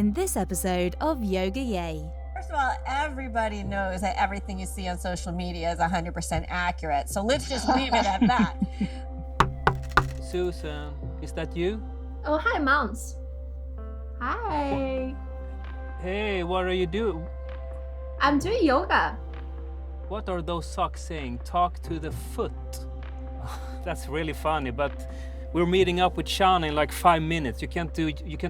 in this episode of Yoga Yay. First of all, everybody knows that everything you see on social media is 100% accurate. So let's just leave it at that. Susan, is that you? Oh, hi, Moms. Hi. Hey, what are you doing? I'm doing yoga. What are those socks saying? Talk to the foot. That's really funny, but we're meeting up with Shana in like 5 minutes. You can't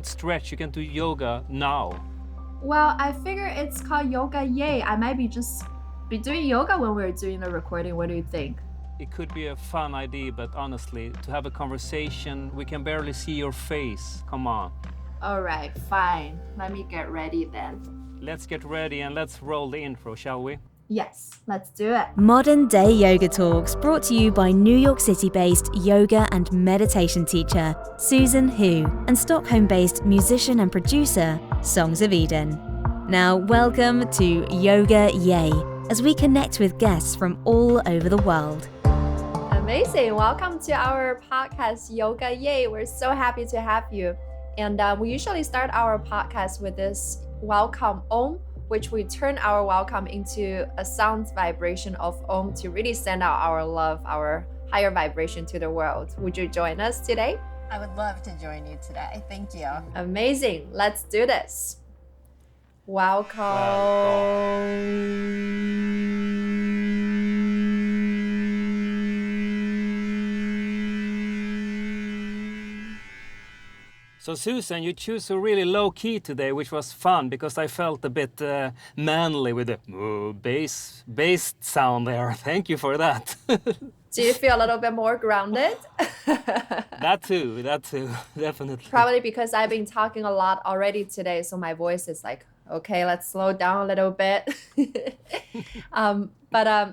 stretch, you can't do yoga now. Well, I figure it's called Yoga Yay. I might just be doing yoga when we're doing the recording. What do you think? It could be a fun idea, but honestly, to have a conversation, we can barely see your face. Come on. All right, fine. Let me get ready then. Let's get ready and let's roll the intro, shall we? Yes, let's do it. Modern Day Yoga Talks, brought to you by New York City-based yoga and meditation teacher Susan Hu and Stockholm-based musician and producer Songs of Eden. Now, welcome to Yoga Yay, as we connect with guests from all over the world. Amazing. Welcome to our podcast, Yoga Yay. We're so happy to have you. And we usually start our podcast with this welcome Om, which we turn our welcome into a sound vibration of Om to really send out our love, our higher vibration to the world. Would you join us today? I would love to join you today. Thank you. Amazing. Let's do this. So Susan, you choose a really low key today, which was fun because I felt a bit manly with the bass sound there. Thank you for that. Do you feel a little bit more grounded? That too, definitely. Probably because I've been talking a lot already today, so my voice is like, okay, let's slow down a little bit.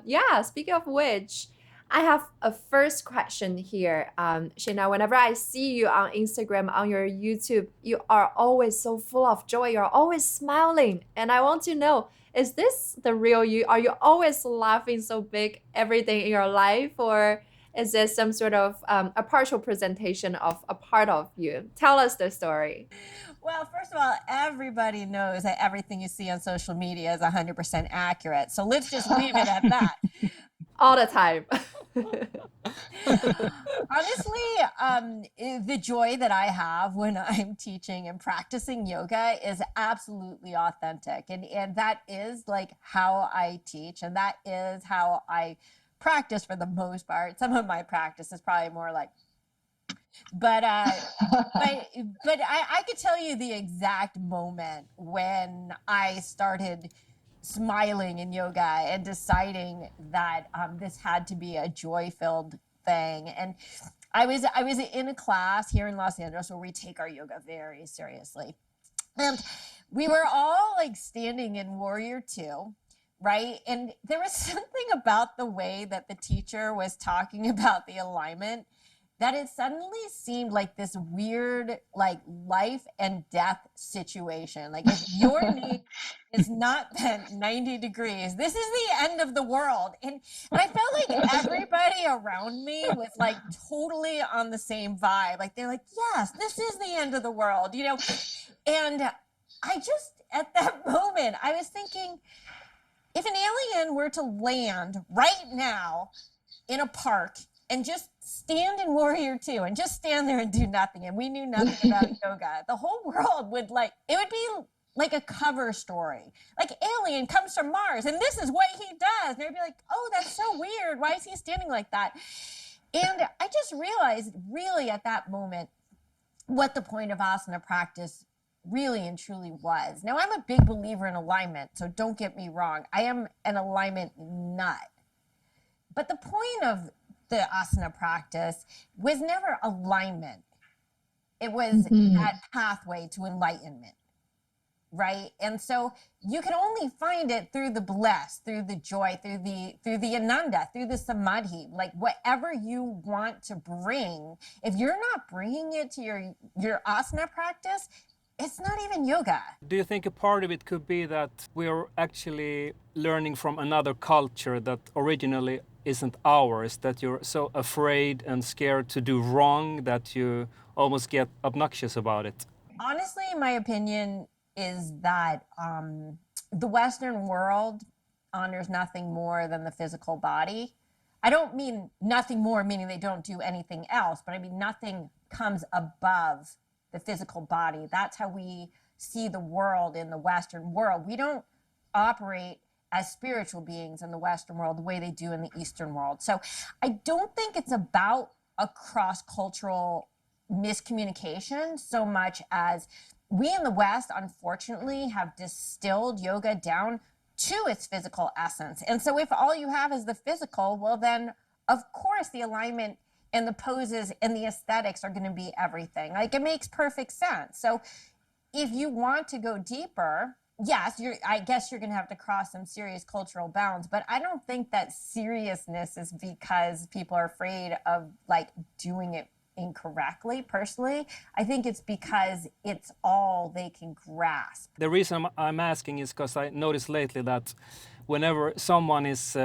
Yeah, speaking of which, I have a first question here. Shana, whenever I see you on Instagram, on your YouTube, you are always so full of joy. You're always smiling. And I want to know, is this the real you? Are you always laughing so big everything in your life? Or is this some sort of a partial presentation of a part of you? Tell us the story. Well, first of all, everybody knows that everything you see on social media is 100% accurate. So let's just leave it at that. All the time. Honestly, the joy that I have when I'm teaching and practicing yoga is absolutely authentic. And that is like how I teach, and that is how I practice for the most part. Some of my practice is probably more like, but I could tell you the exact moment when I started smiling in yoga and deciding that this had to be a joy-filled thing. And I was in a class here in Los Angeles where we take our yoga very seriously. And we were all like standing in Warrior Two, right? And there was something about the way that the teacher was talking about the alignment that it suddenly seemed like this weird, like life and death situation. Like if your knee is not bent 90 degrees, this is the end of the world. And I felt like everybody around me was like totally on the same vibe. Like they're like, yes, this is the end of the world, you know? And I just, at that moment, I was thinking, if an alien were to land right now in a park and just stand in Warrior Two and just stand there and do nothing, and we knew nothing about yoga, the whole world would like, it would be like a cover story. Like, alien comes from Mars and this is what he does. And they'd be like, oh, that's so weird. Why is he standing like that? And I just realized really at that moment what the point of asana practice really and truly was. Now, I'm a big believer in alignment, so don't get me wrong. I am an alignment nut. But the point of the asana practice was never alignment. It was that pathway to enlightenment, right? And so you can only find it through the bliss, through the joy, through the ananda, through the samadhi, like whatever you want to bring. If you're not bringing it to your asana practice, it's not even yoga. Do you think a part of it could be that we're actually learning from another culture that originally isn't ours, that you're so afraid and scared to do wrong that you almost get obnoxious about it? Honestly, in my opinion, is that the Western world honors nothing more than the physical body. I don't mean nothing more, meaning they don't do anything else, but I mean nothing comes above the physical body. That's how we see the world in the Western world. We don't operate as spiritual beings in the Western world the way they do in the Eastern world. So I don't think it's about a cross-cultural miscommunication so much as we in the West, unfortunately, have distilled yoga down to its physical essence. And so if all you have is the physical, well, then of course the alignment and the poses and the aesthetics are going to be everything. Like, it makes perfect sense. So if you want to go deeper, yes, I guess you're going to have to cross some serious cultural bounds, but I don't think that seriousness is because people are afraid of like doing it incorrectly. Personally, I think it's because it's all they can grasp. The reason I'm asking is because I noticed lately that whenever someone is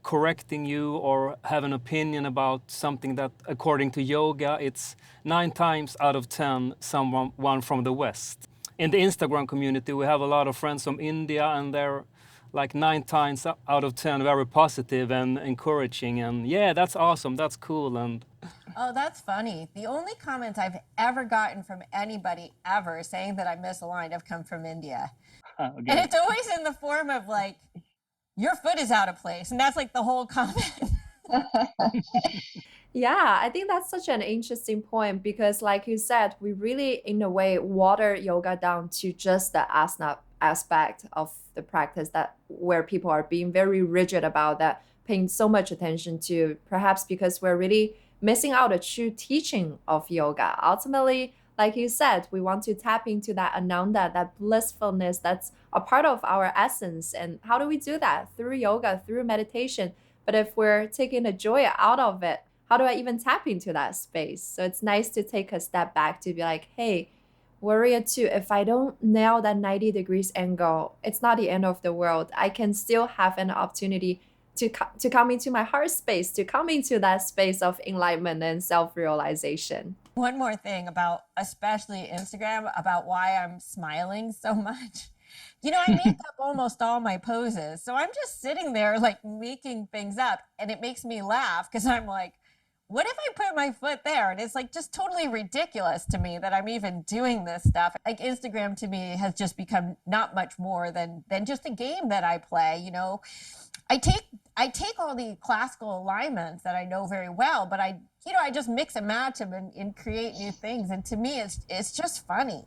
correcting you or have an opinion about something that according to yoga, it's 9 times out of 10 someone from the West. In the Instagram community, we have a lot of friends from India, and they're like 9 times out of 10 very positive and encouraging, and yeah, that's awesome, that's cool. And oh, that's funny. The only comments I've ever gotten from anybody ever saying that I'm misaligned have come from India. okay. And it's always in the form of like, your foot is out of place. And that's like the whole comment. Yeah, I think that's such an interesting point because, like you said, we really, in a way, water yoga down to just the asana aspect of the practice that where people are being very rigid about that, paying so much attention to, perhaps because we're really missing out a true teaching of yoga. Ultimately, like you said, we want to tap into that ananda, that blissfulness that's a part of our essence. And how do we do that? Through yoga, through meditation. But if we're taking the joy out of it, how do I even tap into that space? So it's nice to take a step back to be like, hey, Warrior 2, if I don't nail that 90 degrees angle, it's not the end of the world. I can still have an opportunity to come into my heart space, to come into that space of enlightenment and self-realization. One more thing about especially Instagram, about why I'm smiling so much. You know, I make up almost all my poses. So I'm just sitting there like making things up, and it makes me laugh because I'm like, what if I put my foot there? And it's like just totally ridiculous to me that I'm even doing this stuff. Like, Instagram to me has just become not much more than just a game that I play. You know, I take all the classical alignments that I know very well, but I just mix and match them and create new things. And to me, it's just funny.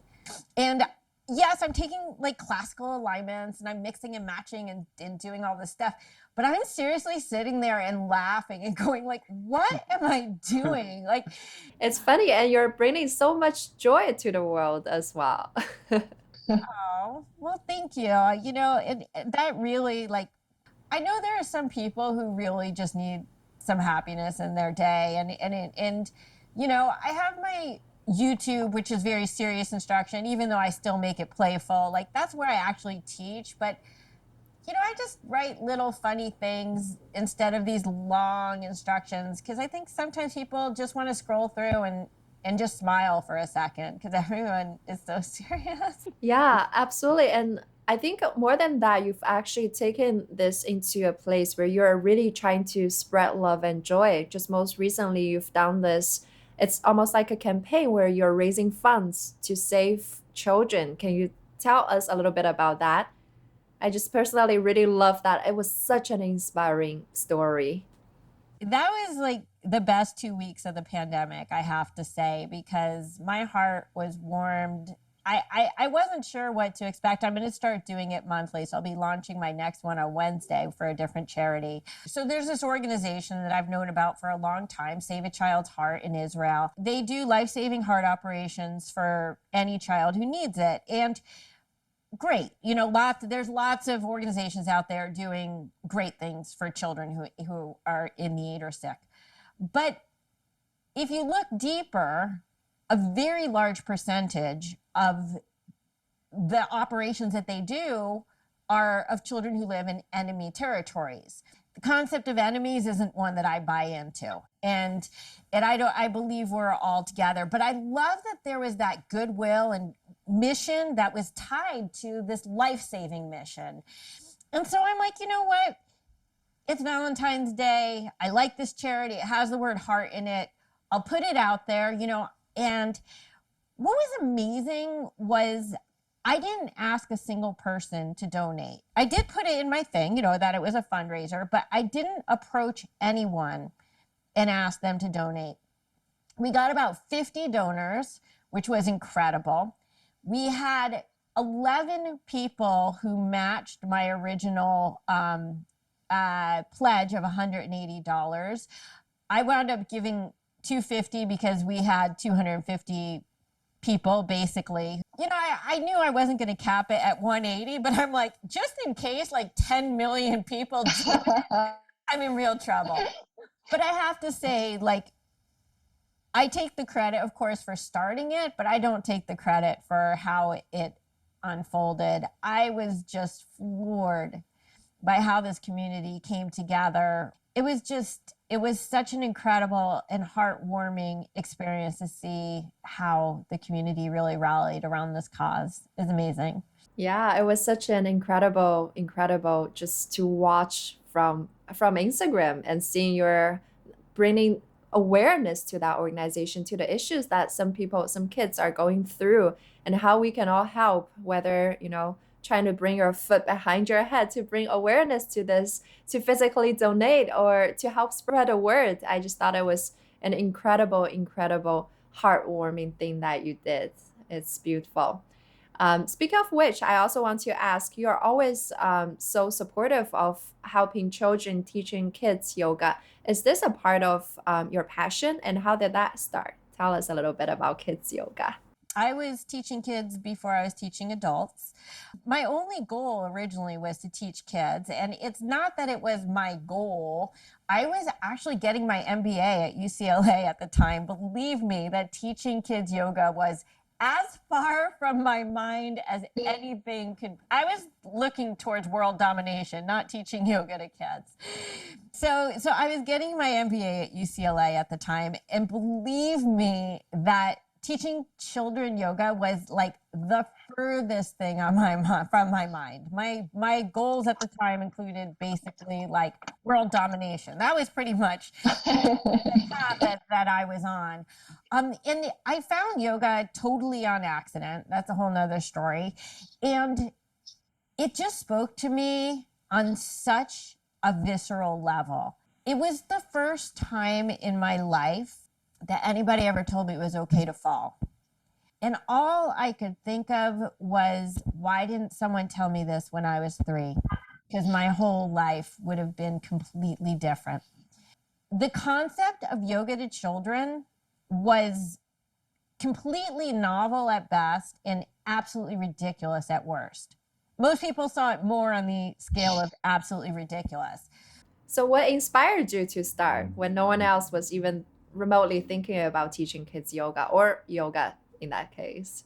And yes, I'm taking like classical alignments and I'm mixing and matching and doing all this stuff, but I'm seriously sitting there and laughing and going like, what am I doing? Like, it's funny, and you're bringing so much joy to the world as well. oh, well, thank you. You know, and that really, like, I know there are some people who really just need some happiness in their day. And you know, I have my YouTube, which is very serious instruction, even though I still make it playful. Like, that's where I actually teach. But, you know, I just write little funny things instead of these long instructions, because I think sometimes people just want to scroll through and just smile for a second because everyone is so serious. Yeah, absolutely. And I think more than that, you've actually taken this into a place where you're really trying to spread love and joy. Just most recently, you've done this. It's almost like a campaign where you're raising funds to save children. Can you tell us a little bit about that? I just personally really love that. It was such an inspiring story. That was like the best 2 weeks of the pandemic, I have to say, because my heart was warmed. I wasn't sure what to expect. I'm going to start doing it monthly. So I'll be launching my next one on Wednesday for a different charity. So there's this organization that I've known about for a long time, Save a Child's Heart in Israel. They do life-saving heart operations for any child who needs it. And great. You know, there's lots of organizations out there doing great things for children who are in need or sick. But if you look deeper, a very large percentage of the operations that they do are of children who live in enemy territories. The concept of enemies isn't one that I buy into. And I believe we're all together. But I love that there was that goodwill and mission that was tied to this life-saving mission. And so I'm like, you know what? It's Valentine's Day. I like this charity. It has the word heart in it. I'll put it out there, you know. And what was amazing was I didn't ask a single person to donate. I did put it in my thing, you know, that it was a fundraiser, but I didn't approach anyone and ask them to donate. We got about 50 donors, which was incredible. We had 11 people who matched my original pledge of $180. I wound up giving $250 because we had 250 people basically. You know, I knew I wasn't going to cap it at 180, but I'm like, just in case like 10 million people do it, I'm in real trouble. But I have to say, like, I take the credit, of course, for starting it, but I don't take the credit for how it unfolded. I was just floored by how this community came together. It was such an incredible and heartwarming experience to see how the community really rallied around this cause. It's amazing. Yeah, it was such an incredible just to watch from Instagram and seeing your bringing awareness to that organization, to the issues that some kids are going through, and how we can all help, whether, you know, trying to bring your foot behind your head to bring awareness to this, to physically donate, or to help spread the word. I just thought it was an incredible heartwarming thing that you did. It's beautiful. Speaking of which, I also want to ask, you're always so supportive of helping children, teaching kids yoga. Is this a part of your passion, and how did that start? Tell us a little bit about kids yoga. I was teaching kids before I was teaching adults. My only goal originally was to teach kids, and it's not that it was my goal. I was actually getting my MBA at UCLA at the time. Believe me, that teaching kids yoga was as far from my mind as anything could. I was looking towards world domination, not teaching yoga to kids. So I was getting my MBA at UCLA at the time, and believe me that teaching children yoga was like the furthest thing on from my mind. My goals at the time included basically like world domination. That was pretty much the path that I was on. And I found yoga totally on accident. That's a whole nother story. And it just spoke to me on such a visceral level. It was the first time in my life that anybody ever told me it was okay to fall. And all I could think of was, why didn't someone tell me this when I was 3? Because my whole life would have been completely different. The concept of yoga to children was completely novel at best and absolutely ridiculous at worst. Most people saw it more on the scale of absolutely ridiculous. So what inspired you to start when no one else was even remotely thinking about teaching kids yoga, or yoga in that case?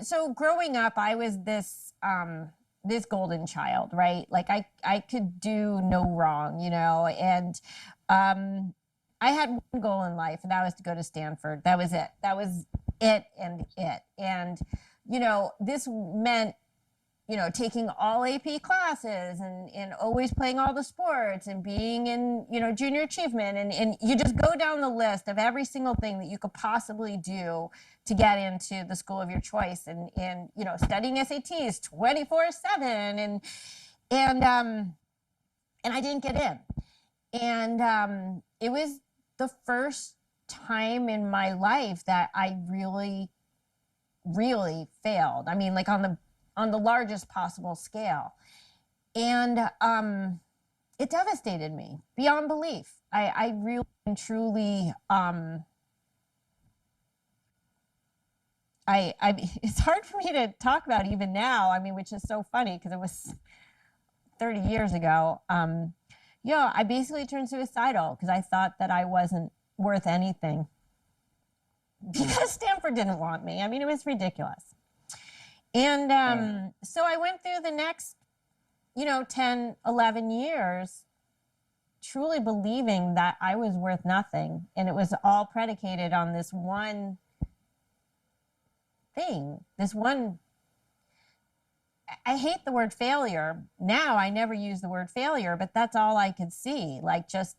So growing up, I was this golden child, right? Like I could do no wrong, you know, and I had one goal in life, and that was to go to Stanford. That was it. That was it and it. And, you know, this meant, you know, taking all AP classes and always playing all the sports and being in, you know, junior achievement. And you just go down the list of every single thing that you could possibly do to get into the school of your choice, and you know, studying SATs 24/7. And I didn't get in. And it was the first time in my life that I really, really failed. I mean, like on the largest possible scale. And it devastated me beyond belief. I really and truly, it's hard for me to talk about even now, I mean, which is so funny because it was 30 years ago. Yeah, I basically turned suicidal because I thought that I wasn't worth anything because Stanford didn't want me. I mean, it was ridiculous. And so I went through the next, you know, 10, 11 years truly believing that I was worth nothing. And it was all predicated on this one thing, this one, I hate the word failure. Now I never use the word failure, but that's all I could see, like just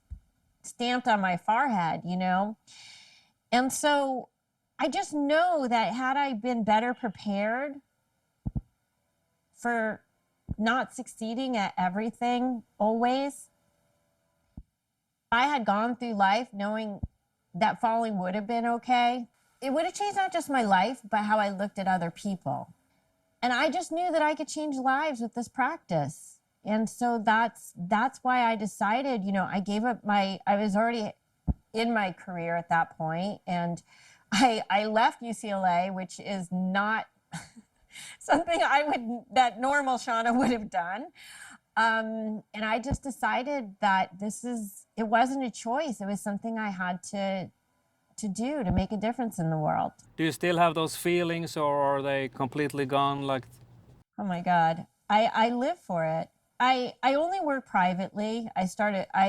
stamped on my forehead, you know? And so I just know that had I been better prepared for not succeeding at everything always, I had gone through life knowing that falling would have been okay. It would have changed not just my life, but how I looked at other people. And I just knew that I could change lives with this practice. And so that's why I decided, you know, I gave up I was already in my career at that point, and I left UCLA, which is not something that normal Shana would have done. And I just decided that it wasn't a choice. It was something I had to do to make a difference in the world. Do you still have those feelings, or are they completely gone? Like, oh my God, I live for it. I only work privately. I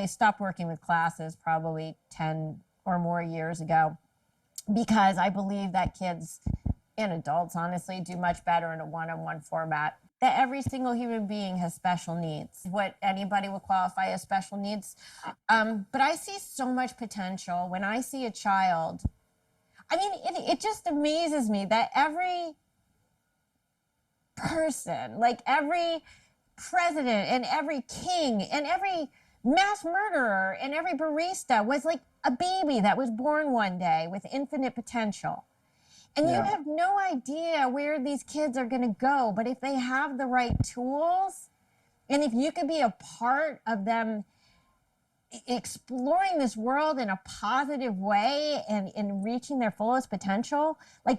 stopped working with classes probably 10 or more years ago, because I believe that kids and adults, honestly, do much better in a one-on-one format. That every single human being has special needs, what anybody would qualify as special needs. But I see so much potential when I see a child. I mean, it just amazes me that every person, like every president and every king and every mass murderer and every barista was like a baby that was born one day with infinite potential. And you have no idea where these kids are going to go. But if they have the right tools, and if you could be a part of them exploring this world in a positive way and reaching their fullest potential, like,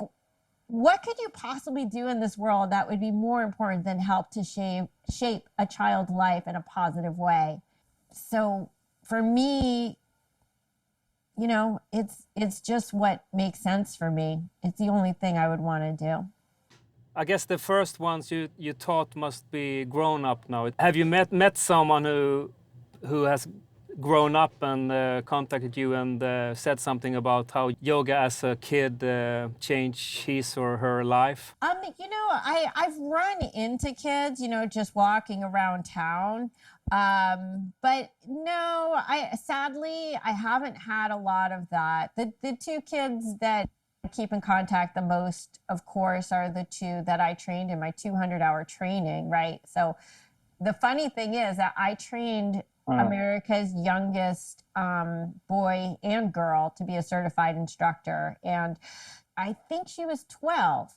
what could you possibly do in this world that would be more important than help to shape a child's life in a positive way? So for me, you know, it's just what makes sense for me. It's the only thing I would want to do. I guess the first ones you taught must be grown up now. Have you met someone who has grown up and contacted you and said something about how yoga as a kid changed his or her life? You know, I've run into kids, you know, just walking around town. But no, sadly, I haven't had a lot of that. The two kids that I keep in contact the most, of course, are the two that I trained in my 200-hour training, right? So the funny thing is that I trained America's youngest boy and girl to be a certified instructor. And I think she was 12.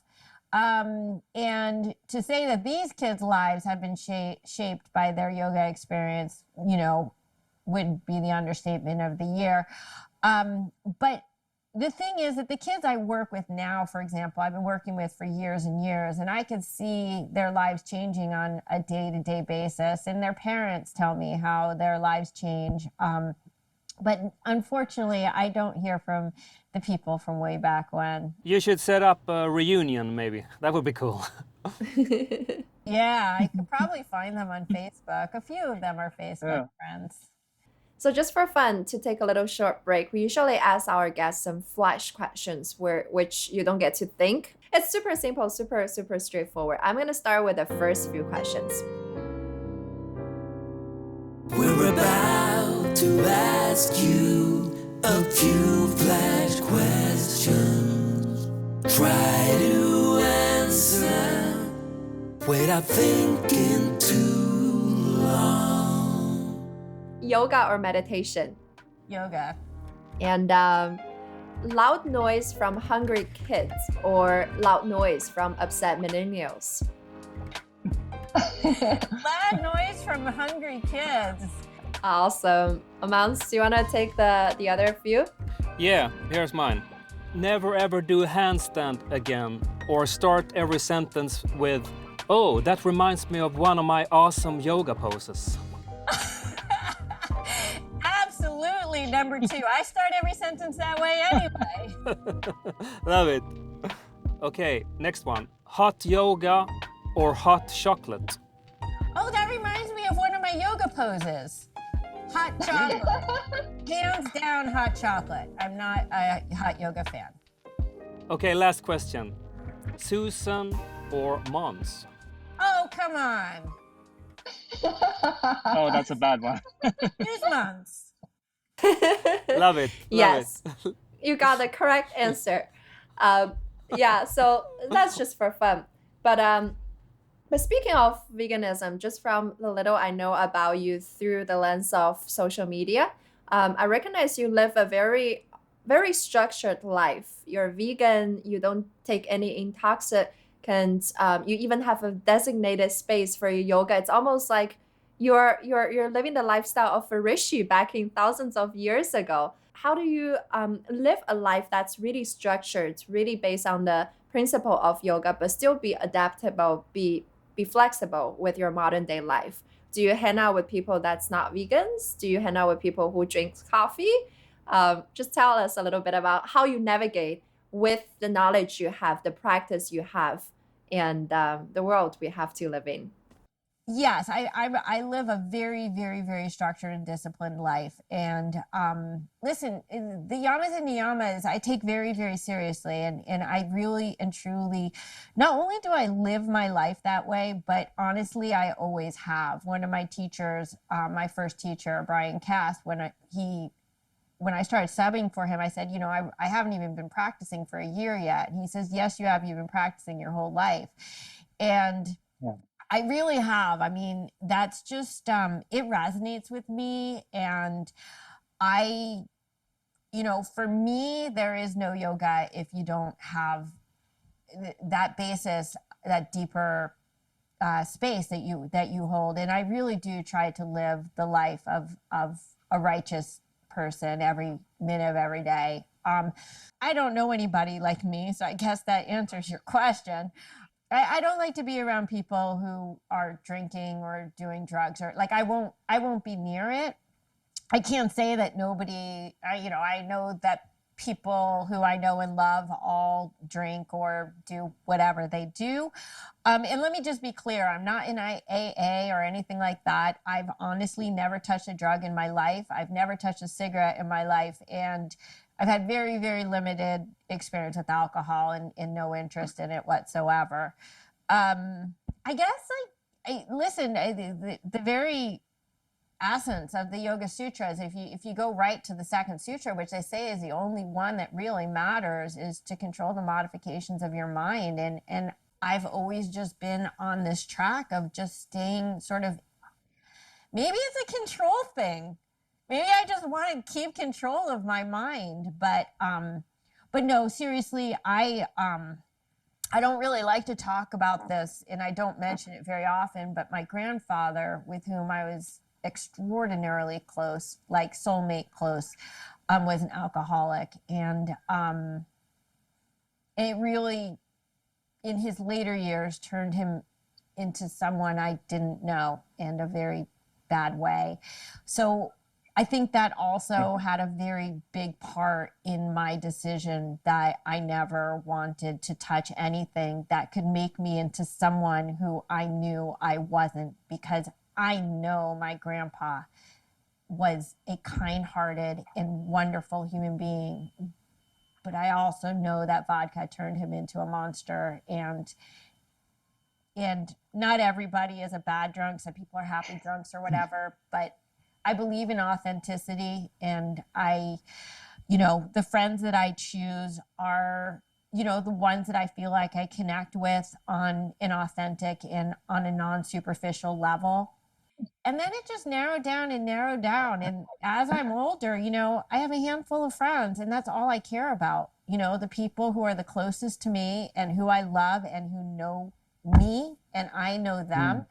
And to say that these kids' lives have been shaped by their yoga experience, you know, would be the understatement of the year. But the thing is that the kids I work with now, for example, I've been working with for years and years, and I can see their lives changing on a day-to-day basis. And their parents tell me how their lives change. But unfortunately, I don't hear from the people from way back when. You should set up a reunion, maybe. That would be cool. Yeah, I could probably find them on Facebook. A few of them are Facebook friends. So just for fun, to take a little short break, we usually ask our guests some flash questions which you don't get to think. It's super simple, super straightforward. I'm going to start with the first few questions. We're about to ask you a few flash questions. Try to answer without thinking too long. Yoga or meditation? Yoga. And loud noise from hungry kids or loud noise from upset millennials? Loud noise from hungry kids. Awesome. Amans, do you want to take the other few? Yeah, here's mine. Never ever do a handstand again, or start every sentence with, "Oh, that reminds me of one of my awesome yoga poses." Absolutely, number two. I start every sentence that way anyway. Love it. Okay, next one. Hot yoga or hot chocolate? Oh, that reminds me of one of my yoga poses. Hot chocolate. Hands down, hot chocolate. I'm not a hot yoga fan. Okay, last question. Susan or Mons? Oh, come on. Oh, that's a bad one. Who's Mons? Love it. Yes, Love it. you got the correct answer. Yeah, so that's just for fun. But speaking of veganism, just from the little I know about you through the lens of social media, I recognize you live a very, very structured life. You're vegan, you don't take any intoxicants, you even have a designated space for your yoga. It's almost like you're living the lifestyle of a rishi back in thousands of years ago. How do you live a life that's really structured, really based on the principle of yoga, but still be adaptable, be flexible with your modern day life? Do you hang out with people that's not vegans? Do you hang out with people who drink coffee? Just tell us a little bit about how you navigate with the knowledge you have, the practice you have, and the world we have to live in. Yes, I live a very, very, very structured and disciplined life. And listen, the yamas and niyamas I take very, very seriously. And I really and truly, not only do I live my life that way, but honestly, I always have. One of my teachers, my first teacher, Brian Cass, when I started subbing for him, I said, I haven't even been practicing for a year yet. And he says, yes, you have. You've been practicing your whole life. And Yeah. I really have. I mean, that's just, it resonates with me. And for me, there is no yoga if you don't have that basis, that deeper space that you hold. And I really do try to live the life of a righteous person every minute of every day. I don't know anybody like me, so I guess that answers your question. I don't like to be around people who are drinking or doing drugs, or like I won't be near it. I can't say that nobody, I know that people who I know and love all drink or do whatever they do. And let me just be clear, I'm not in AA or anything like that. I've honestly never touched a drug in my life. I've never touched a cigarette in my life. And I've had very, very limited experience with alcohol and no interest in it whatsoever. I guess listen, the very essence of the Yoga Sutras, if you go right to the second sutra, which they say is the only one that really matters, is to control the modifications of your mind. And I've always just been on this track of just staying sort of, maybe it's a control thing. Maybe I just want to keep control of my mind, but no, seriously, I don't really like to talk about this, and I don't mention it very often, but my grandfather, with whom I was extraordinarily close, like soulmate close, was an alcoholic. And it really, in his later years, turned him into someone I didn't know in a very bad way. So I think that also had a very big part in my decision that I never wanted to touch anything that could make me into someone who I knew I wasn't, because I know my grandpa was a kind-hearted and wonderful human being, but I also know that vodka turned him into a monster. And not everybody is a bad drunk. Some people are happy drunks or whatever, but I believe in authenticity, and the friends that I choose are, the ones that I feel like I connect with on an authentic and on a non-superficial level. And then it just narrowed down. And as I'm older, I have a handful of friends, and that's all I care about. The people who are the closest to me and who I love and who know me and I know them.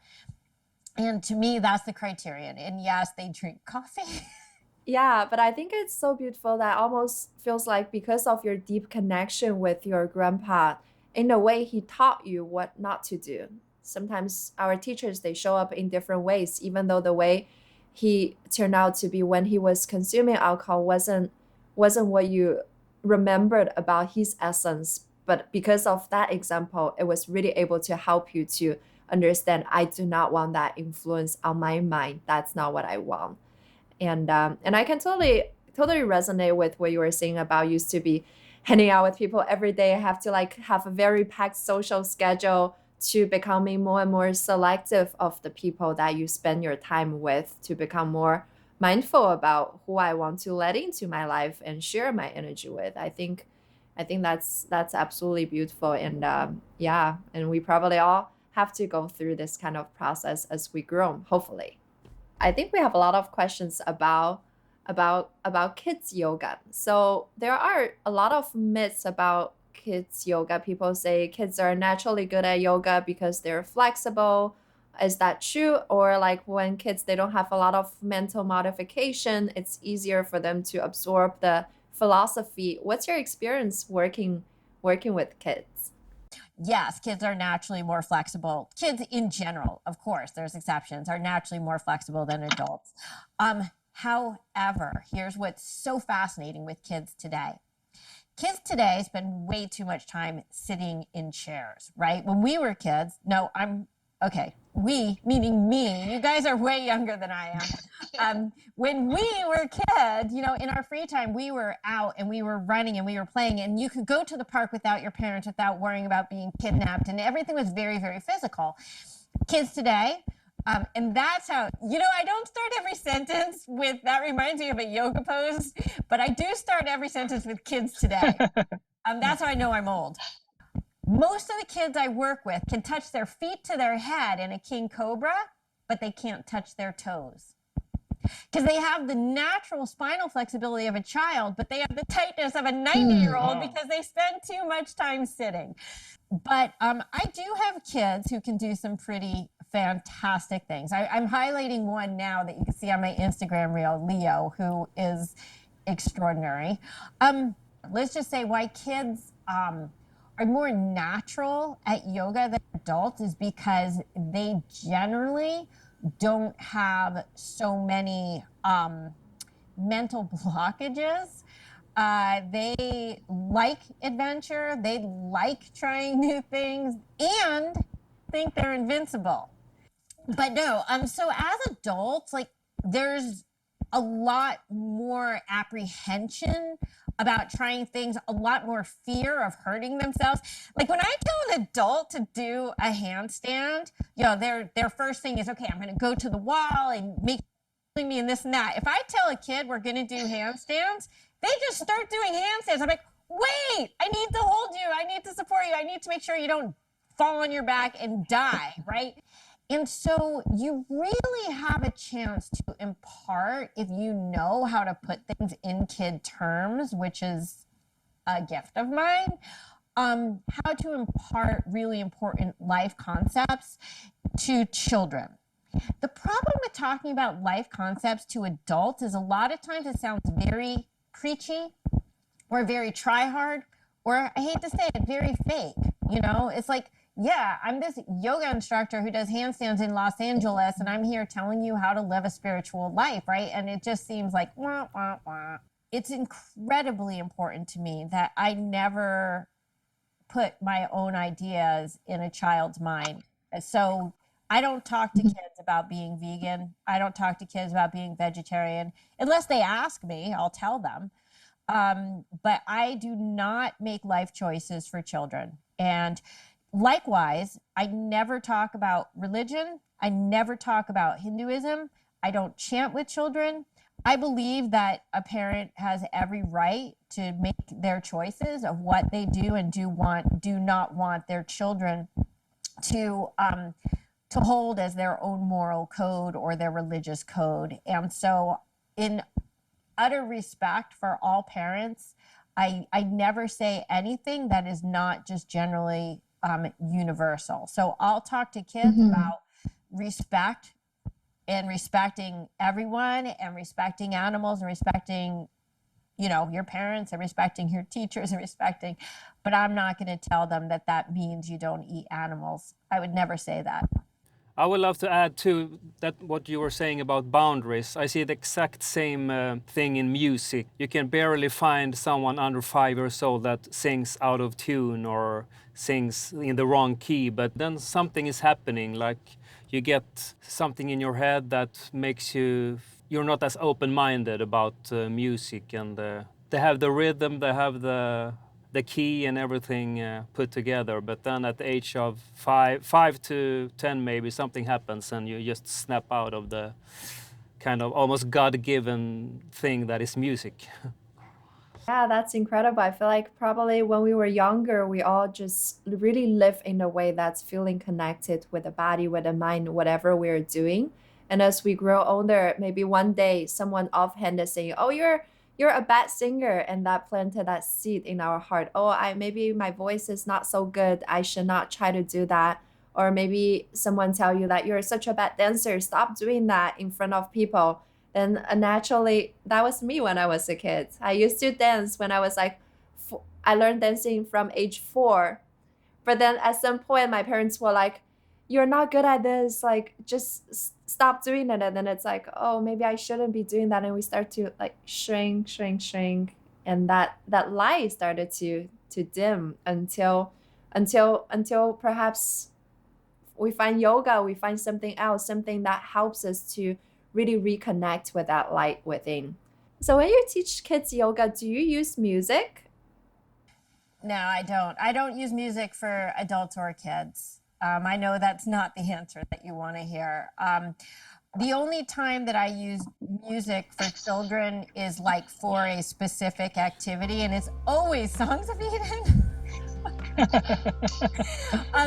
And to me, that's the criterion. And yes, they drink coffee. Yeah, but I think it's so beautiful that almost feels like because of your deep connection with your grandpa, in a way, he taught you what not to do. Sometimes our teachers, they show up in different ways, even though the way he turned out to be when he was consuming alcohol wasn't what you remembered about his essence. But because of that example, it was really able to help you to understand, I do not want that influence on my mind. That's not what I want. And I can totally resonate with what you were saying about used to be hanging out with people every day, have to like have a very packed social schedule, to becoming more and more selective of the people that you spend your time with, to become more mindful about who I want to let into my life and share my energy with. I think that's absolutely beautiful. And yeah, and we probably all have to go through this kind of process as we grow, hopefully. I think we have a lot of questions about kids yoga. So there are a lot of myths about kids yoga. People say kids are naturally good at yoga because they're flexible. Is that true? Or like when kids, they don't have a lot of mental modification, it's easier for them to absorb the philosophy. What's your experience working with kids? Yes, kids are naturally more flexible. Kids in general, of course, there's exceptions, are naturally more flexible than adults. However, here's what's so fascinating with kids today. Kids today spend way too much time sitting in chairs, right? When we were kids, we, meaning me, you guys are way younger than I am. When we were kids, in our free time, we were out and we were running and we were playing, and you could go to the park without your parents, without worrying about being kidnapped, and everything was very, very physical. Kids today, and that's how, I don't start every sentence with, that reminds me of a yoga pose, but I do start every sentence with kids today. That's how I know I'm old. Most of the kids I work with can touch their feet to their head in a king cobra, but they can't touch their toes. Because they have the natural spinal flexibility of a child, but they have the tightness of a 90-year-old because they spend too much time sitting. But I do have kids who can do some pretty fantastic things. I'm highlighting one now that you can see on my Instagram reel, Leo, who is extraordinary. Let's just say why kids are more natural at yoga than adults is because they generally don't have so many mental blockages. They like adventure, they like trying new things, and think they're invincible. But no, so as adults, like, there's a lot more apprehension about trying things, a lot more fear of hurting themselves. Like when I tell an adult to do a handstand, their first thing is, okay, I'm going to go to the wall and make me and this and that. If I tell a kid we're going to do handstands, they just start doing handstands. I'm like, wait, I need to hold you. I need to support you. I need to make sure you don't fall on your back and die, right? And so you really have a chance to impart, if you know how to put things in kid terms, which is a gift of mine, how to impart really important life concepts to children. The problem with talking about life concepts to adults is a lot of times it sounds very preachy or very try hard, or I hate to say it, very fake. It's like, yeah, I'm this yoga instructor who does handstands in Los Angeles, and I'm here telling you how to live a spiritual life, right? And it just seems like, wah, wah, wah. It's incredibly important to me that I never put my own ideas in a child's mind. So I don't talk to kids about being vegan. I don't talk to kids about being vegetarian. Unless they ask me, I'll tell them. But I do not make life choices for children. And likewise, I never talk about religion. I never talk about Hinduism. I don't chant with children. I believe that a parent has every right to make their choices of what they do and do not want their children to hold as their own moral code or their religious code. And so in utter respect for all parents, I never say anything that is not just generally universal. So I'll talk to kids about respect and respecting everyone and respecting animals and respecting, your parents and respecting your teachers and but I'm not going to tell them that means you don't eat animals. I would never say that. I would love to add to that what you were saying about boundaries. I see the exact same thing in music. You can barely find someone under 5 years old that sings out of tune or sings in the wrong key, but then something is happening, like you get something in your head that makes you're not as open-minded about music, and they have the rhythm, they have the the key and everything put together. But then at the age of 5 to 10 maybe, something happens and you just snap out of the kind of almost God-given thing that is music. Yeah, that's incredible. I feel like probably when we were younger, we all just really live in a way that's feeling connected with the body, with the mind, whatever we're doing. And as we grow older, maybe one day someone offhand is saying, "Oh, you're a bad singer," and that planted that seed in our heart. Oh, I maybe my voice is not so good. I should not try to do that. Or maybe someone tell you that you're such a bad dancer. Stop doing that in front of people. And naturally, that was me when I was a kid. I used to dance when I was like, I learned dancing from age 4. But then at some point, my parents were like, "You're not good at this. Like, just stop doing it." And then it's like, oh, maybe I shouldn't be doing that. And we start to like shrink. And that light started to dim until perhaps we find yoga, we find something else, something that helps us to really reconnect with that light within. So when you teach kids yoga, do you use music? No, I don't. I don't use music for adults or kids. I know that's not the answer that you want to hear. The only time that I use music for children is like for a specific activity, and it's always Songs of Eden.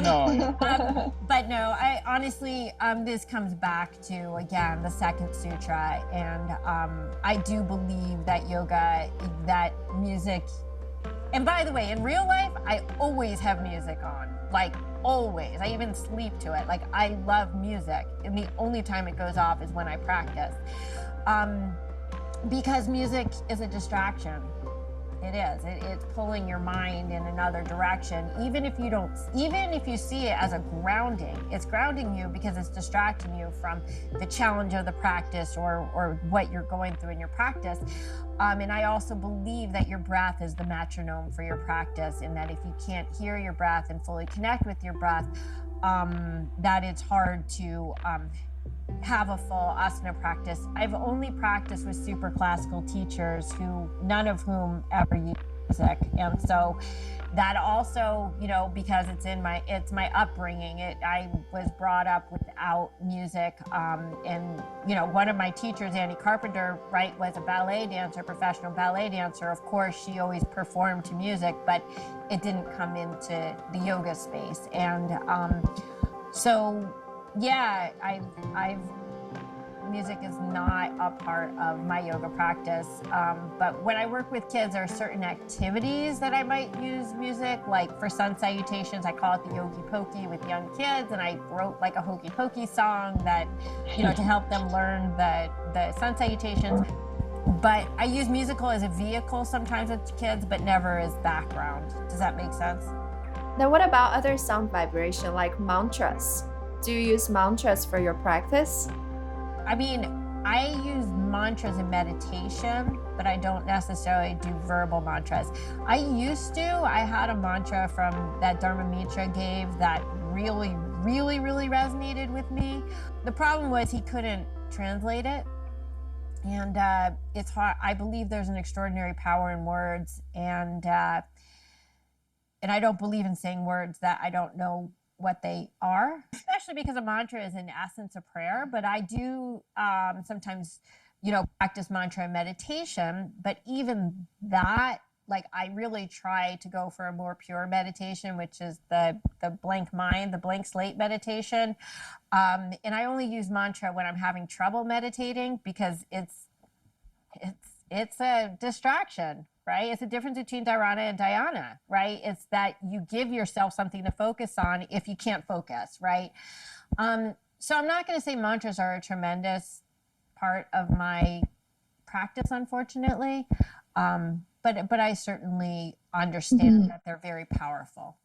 No. But no, I honestly, this comes back to, again, the second sutra. And I do believe that yoga, that music, and by the way, in real life, I always have music on, like always. I even sleep to it. Like, I love music. And the only time it goes off is when I practice. Because music is a distraction. It is. It's pulling your mind in another direction. Even if you see it as a grounding, it's grounding you because it's distracting you from the challenge of the practice or what you're going through in your practice. And I also believe that your breath is the metronome for your practice, and that if you can't hear your breath and fully connect with your breath, that it's hard to have a full asana practice. I've only practiced with super classical teachers none of whom ever use music. And so that also, because it's my upbringing, I was brought up without music. And, one of my teachers, Annie Carpenter, right, was a ballet dancer, professional ballet dancer. Of course, she always performed to music, but it didn't come into the yoga space. And so yeah, music is not a part of my yoga practice. But when I work with kids, there are certain activities that I might use music, like for sun salutations, I call it the Yogi Pokey with young kids. And I wrote like a Hokey Pokey song that, to help them learn the sun salutations. But I use musical as a vehicle sometimes with kids, but never as background. Does that make sense? Then what about other sound vibration like mantras? Do you use mantras for your practice? I mean, I use mantras in meditation, but I don't necessarily do verbal mantras. I used to. I had a mantra from that Dharma Mitra gave that really, really, really resonated with me. The problem was he couldn't translate it. And it's hard. I believe there's an extraordinary power in words. And I don't believe in saying words that I don't know what they are, especially because a mantra is in essence a prayer. But I do sometimes, practice mantra in meditation. But even that, like, I really try to go for a more pure meditation, which is the blank mind, the blank slate meditation. And I only use mantra when I'm having trouble meditating because it's a distraction. Right? It's the difference between Dharana and Dhyana, right? It's that you give yourself something to focus on if you can't focus, right? So I'm not going to say mantras are a tremendous part of my practice, unfortunately, but I certainly understand that they're very powerful.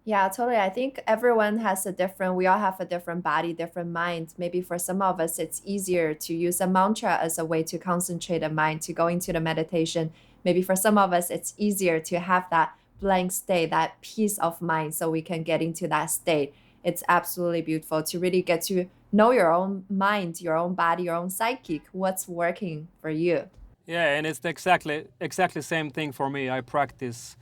Yeah, totally. I think we all have a different body, different mind. Maybe for some of us, it's easier to use a mantra as a way to concentrate the mind, to go into the meditation. Maybe for some of us, it's easier to have that blank state, that peace of mind, so we can get into that state. It's absolutely beautiful to really get to know your own mind, your own body, your own psychic, what's working for you. Yeah, and it's exactly the same thing for me. I practice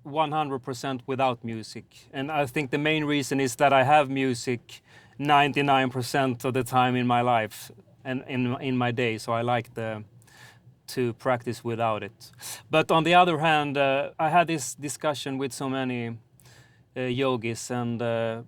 100% without music. And I think the main reason is that I have music 99% of the time in my life and in my day. So I like to practice without it. But on the other hand, I had this discussion with so many yogis, and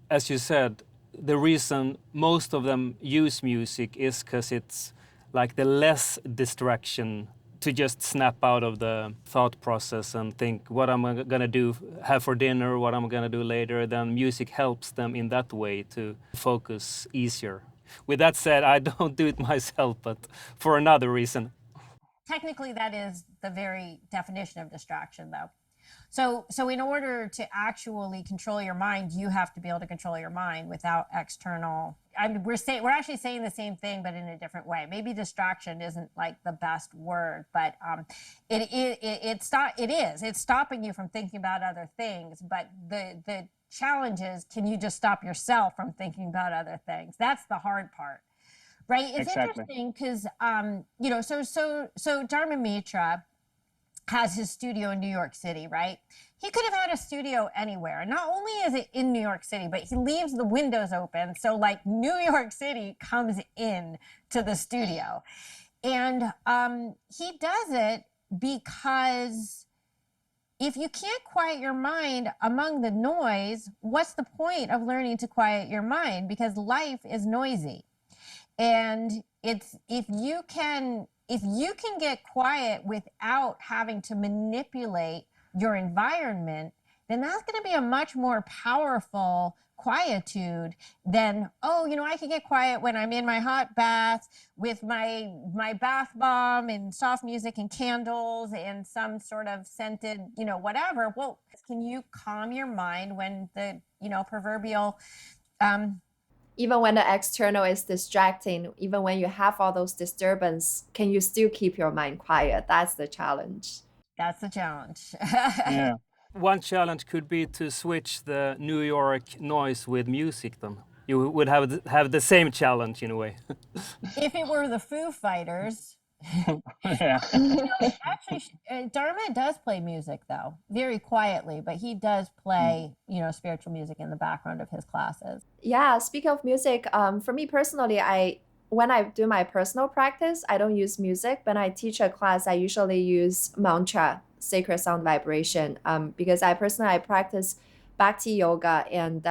as you said, the reason most of them use music is because it's like the less distraction to just snap out of the thought process and think what I'm gonna do, have for dinner, what I'm gonna do later. Then music helps them in that way to focus easier. With that said, I don't do it myself, but for another reason. Technically, that is the very definition of distraction, though. So in order to actually control your mind, you have to be able to control your mind without external. I mean, we're actually saying the same thing, but in a different way. Maybe distraction isn't like the best word, but it's stopping you from thinking about other things. But the challenge is, can you just stop yourself from thinking about other things? That's the hard part. Right. It's Exactly. interesting because, so Dharma Mitra has his studio in New York City, right? He could have had a studio anywhere. And not only is it in New York City, but he leaves the windows open. So like New York City comes in to the studio. And he does it because if you can't quiet your mind among the noise, what's the point of learning to quiet your mind? Because life is noisy. And it's if you can get quiet without having to manipulate your environment, then that's going to be a much more powerful quietude than, I can get quiet when I'm in my hot bath with my bath bomb and soft music and candles and some sort of scented, whatever. Well, can you calm your mind when the, proverbial Even when the external is distracting, even when you have all those disturbance, can you still keep your mind quiet? That's the challenge. That's the challenge. Yeah. One challenge could be to switch the New York noise with music. Then you would have the same challenge in a way. If it were the Foo Fighters, Yeah. actually, Dharma does play music though, very quietly, but he does play, spiritual music in the background of his classes. Yeah, speaking of music, for me personally, when I do my personal practice, I don't use music. When I teach a class, I usually use mantra, sacred sound vibration, because I practice Bhakti yoga, and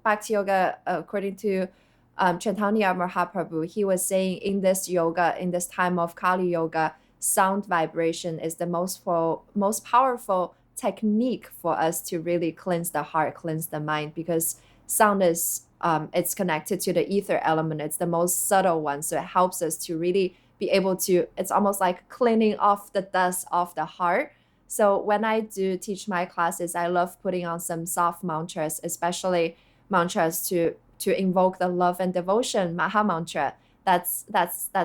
Bhakti yoga, according to Chaitanya Mahaprabhu, he was saying in this yoga, in this time of Kali yoga, sound vibration is the most powerful technique for us to really cleanse the heart, cleanse the mind, because sound is it's connected to the ether element. It's the most subtle one, so it helps us to really be able to, it's almost like cleaning off the dust off the heart. So when I do teach my classes, I love putting on some soft mantras, especially mantras to invoke the love and devotion, Maha Mantra. That's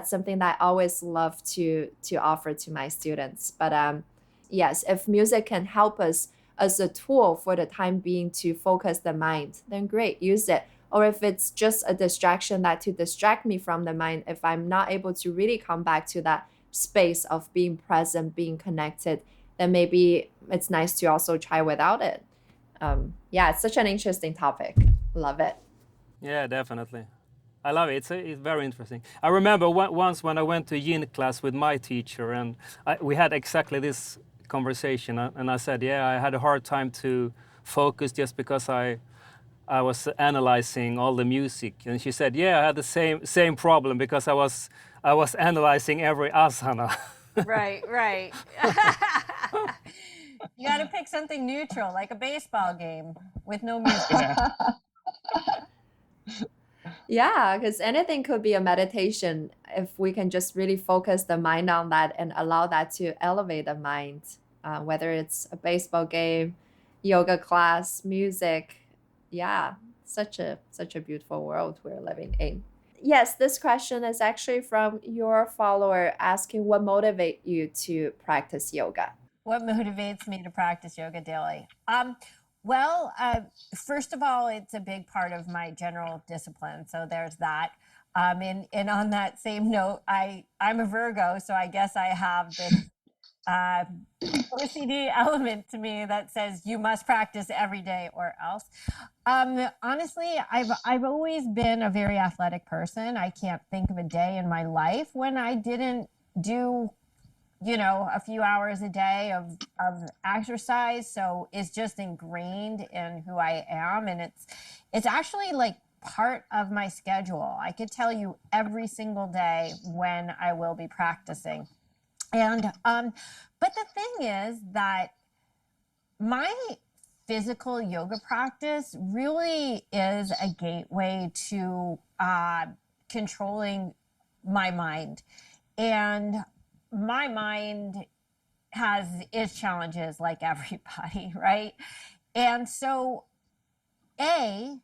something that I always love to offer to my students. But yes, if music can help us as a tool for the time being to focus the mind, then great, use it. Or if it's just a distraction that to distract me from the mind, if I'm not able to really come back to that space of being present, being connected, then maybe it's nice to also try without it. Yeah, it's such an interesting topic. Love it. Yeah, definitely. I love it. It's very interesting. I remember once when I went to yin class with my teacher, and we had exactly this conversation. And I said, yeah, I had a hard time to focus just because I was analyzing all the music. And she said, yeah, I had the same problem because I was analyzing every asana. Right. You got to pick something neutral, like a baseball game with no music. Yeah, because anything could be a meditation if we can just really focus the mind on that and allow that to elevate the mind, whether it's a baseball game, yoga class, music. Yeah, such a beautiful world we're living in. Yes, this question is actually from your follower asking what motivates you to practice yoga. What motivates me to practice yoga daily? Well, first of all, it's a big part of my general discipline. So there's that. And on that same note, I'm a Virgo, so I guess I have this OCD element to me that says you must practice every day or else. Honestly, I've always been a very athletic person. I can't think of a day in my life when I didn't do, a few hours a day of exercise. So it's just ingrained in who I am. And it's actually like part of my schedule. I could tell you every single day when I will be practicing. And, but the thing is that my physical yoga practice really is a gateway to controlling my mind. And my mind has its challenges like everybody, right? And so, the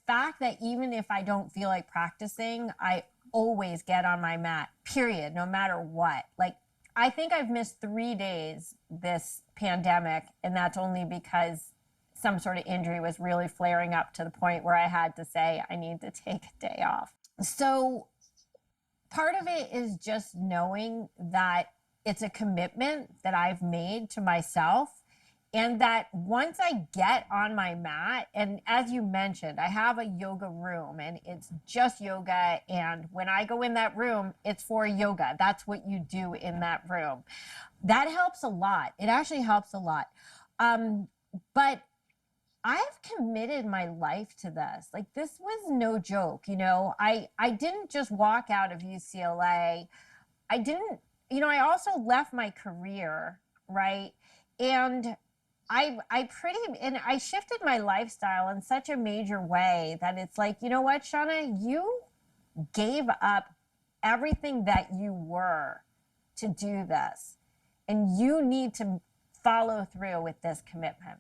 fact that even if I don't feel like practicing, I always get on my mat, period, no matter what. Like, I think I've missed 3 days this pandemic, and that's only because some sort of injury was really flaring up to the point where I had to say I need to take a day off. So part of it is just knowing that it's a commitment that I've made to myself, and that once I get on my mat, and as you mentioned, I have a yoga room and it's just yoga. And when I go in that room, it's for yoga. That's what you do in that room. That helps a lot. It actually helps a lot. But I've committed my life to this. Like, this was no joke. I didn't just walk out of UCLA. I also left my career, right? And I shifted my lifestyle in such a major way that it's like, you know what, Shana, you gave up everything that you were to do this, and you need to follow through with this commitment.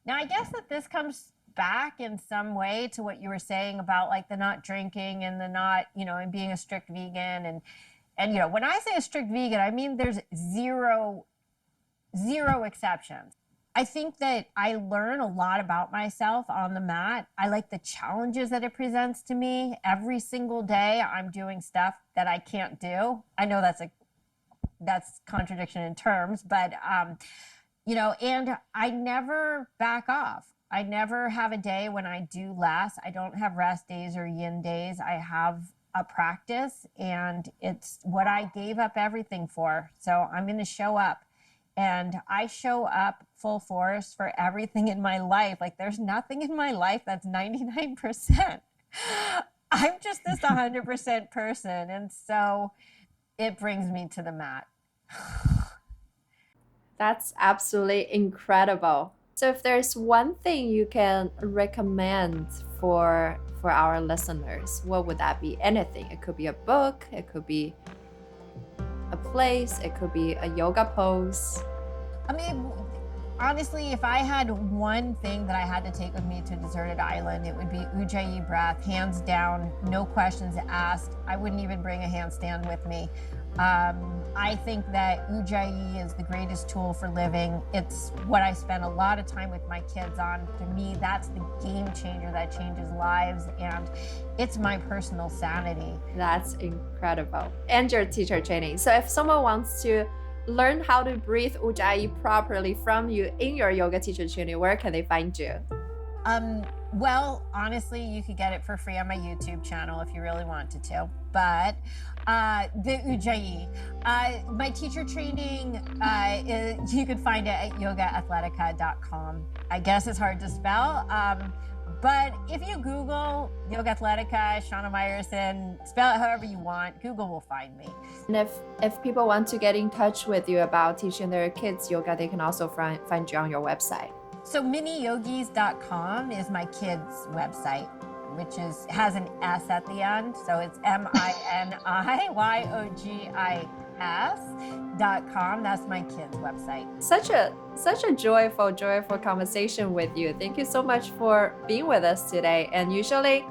Now, I guess that this comes back in some way to what you were saying about like the not drinking and the not, and being a strict vegan. And when I say a strict vegan, I mean there's zero exceptions. I think that I learn a lot about myself on the mat. I like the challenges that it presents to me. Every single day I'm doing stuff that I can't do. I know that's contradiction in terms, but and I never back off. I never have a day when I do less. I don't have rest days or yin days. I have a practice, and it's what I gave up everything for. So I'm going to show up. And I show up full force for everything in my life. Like, there's nothing in my life that's 99%. I'm just this 100% person. And so it brings me to the mat. That's absolutely incredible. So if there's one thing you can recommend for our listeners, what would that be? Anything. It could be a book, it could be a place, it could be a yoga pose. I mean, honestly, if I had one thing that I had to take with me to a deserted island, it would be Ujjayi breath, hands down, no questions asked. I wouldn't even bring a handstand with me. I think that Ujjayi is the greatest tool for living. It's what I spend a lot of time with my kids on. To me, that's the game changer that changes lives, and it's my personal sanity. That's incredible. And your teacher training. So if someone wants to learn how to breathe Ujjayi properly from you in your yoga teacher training, where can they find you? Well, honestly, you could get it for free on my YouTube channel if you really wanted to. But the Ujjayi, my teacher training, you could find it at YOGAthletica.com. I guess it's hard to spell. But if you Google YOGAthletica, Shana Meyerson, spell it however you want, Google will find me. And if people want to get in touch with you about teaching their kids yoga, they can also find you on your website. So miniyogis.com is my kids' website, which has an S at the end. So it's MINIYOGIS.com. That's my kids' website. Such a joyful conversation with you. Thank you so much for being with us today. And usually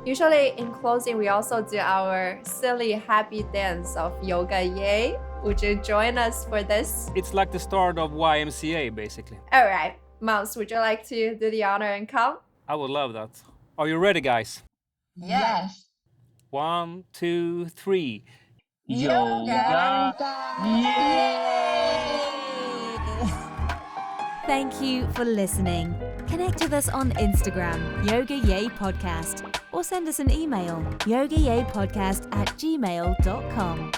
in closing, we also do our silly happy dance of yoga. Yay! Would you join us for this? It's like the start of YMCA, basically. All right. Mouse, would you like to do the honor and come? I would love that. Are you ready, guys? Yes. 1, 2, 3. Yoga. Yay! Thank you for listening. Connect with us on Instagram, Yoga Yay Podcast, or send us an email, yogayaypodcast@gmail.com.